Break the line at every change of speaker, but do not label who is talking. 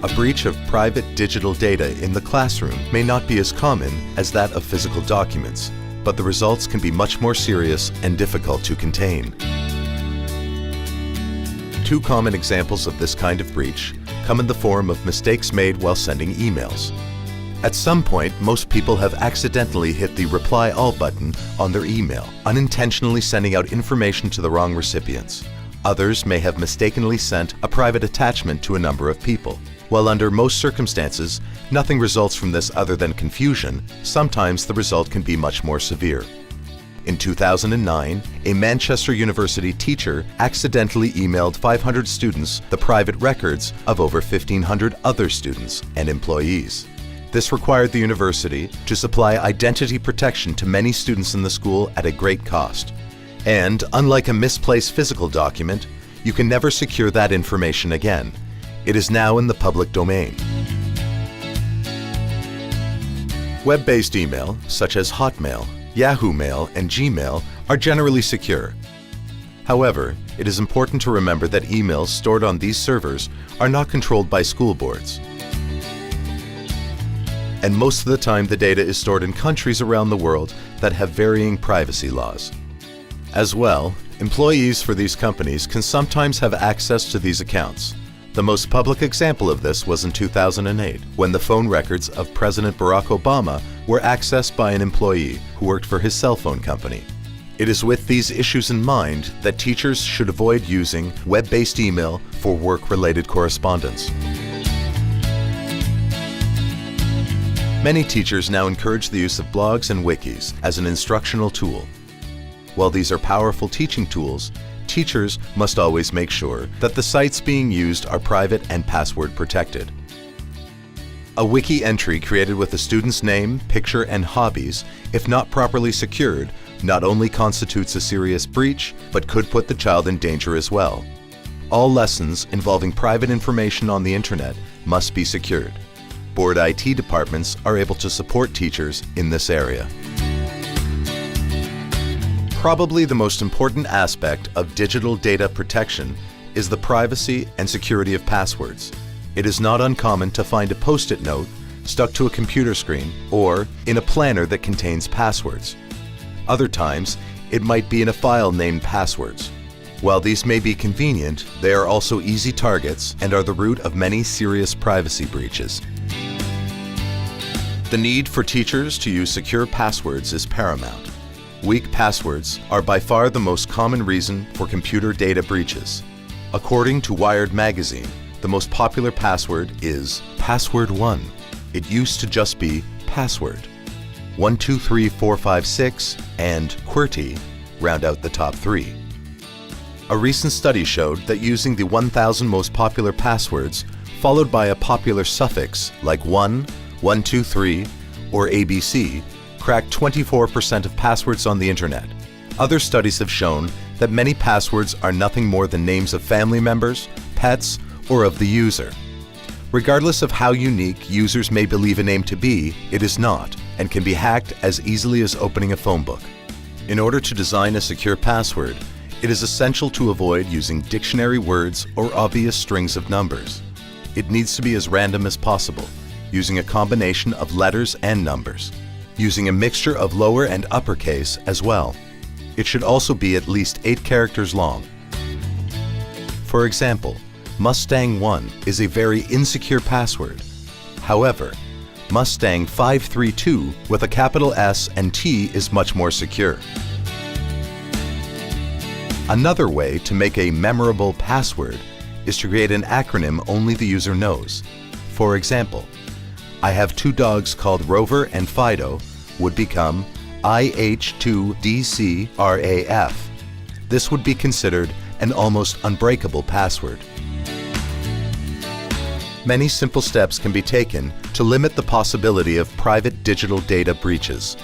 A breach of private digital data in the classroom may not be as common as that of physical documents, but the results can be much more serious and difficult to contain. Two common examples of this kind of breach come in the form of mistakes made while sending emails. At some point, most people have accidentally hit the Reply All button on their email, unintentionally sending out information to the wrong recipients. Others may have mistakenly sent a private attachment to a number of people. While under most circumstances, nothing results from this other than confusion, sometimes the result can be much more severe. In 2009, a Manchester University teacher accidentally emailed 500 students the private records of over 1,500 other students and employees. This required the university to supply identity protection to many students in the school at a great cost. And unlike a misplaced physical document, you can never secure that information again. It is now in the public domain. Web-based email, such as Hotmail, Yahoo Mail, and Gmail, are generally secure. However, it is important to remember that emails stored on these servers are not controlled by school boards. And most of the time the data is stored in countries around the world that have varying privacy laws. As well, employees for these companies can sometimes have access to these accounts. The most public example of this was in 2008, when the phone records of President Barack Obama were accessed by an employee who worked for his cell phone company. It is with these issues in mind that teachers should avoid using web-based email for work-related correspondence. Many teachers now encourage the use of blogs and wikis as an instructional tool. While these are powerful teaching tools, teachers must always make sure that the sites being used are private and password protected. A wiki entry created with a student's name, picture, and hobbies, if not properly secured, not only constitutes a serious breach, but could put the child in danger as well. All lessons involving private information on the internet must be secured. Board IT departments are able to support teachers in this area. Probably the most important aspect of digital data protection is the privacy and security of passwords. It is not uncommon to find a post-it note stuck to a computer screen or in a planner that contains passwords. Other times, it might be in a file named passwords. While these may be convenient, they are also easy targets and are the root of many serious privacy breaches. The need for teachers to use secure passwords is paramount. Weak passwords are by far the most common reason for computer data breaches. According to Wired magazine, the most popular password is Password 1. It used to just be password. 123456 and QWERTY round out the top three. A recent study showed that using the 1,000 most popular passwords, followed by a popular suffix like 1, 123, or ABC, cracked 24% of passwords on the internet. Other studies have shown that many passwords are nothing more than names of family members, pets, or of the user. Regardless of how unique users may believe a name to be, it is not, and can be hacked as easily as opening a phone book. In order to design a secure password, it is essential to avoid using dictionary words or obvious strings of numbers. It needs to be as random as possible, using a combination of letters and numbers, using a mixture of lower and uppercase as well. It should also be at least 8 characters long. For example, Mustang 1 is a very insecure password. However, Mustang 532 with a capital S and T is much more secure. Another way to make a memorable password is to create an acronym only the user knows. For example, I have 2 dogs called Rover and Fido would become IH2DCRAF. This would be considered an almost unbreakable password. Many simple steps can be taken to limit the possibility of private digital data breaches.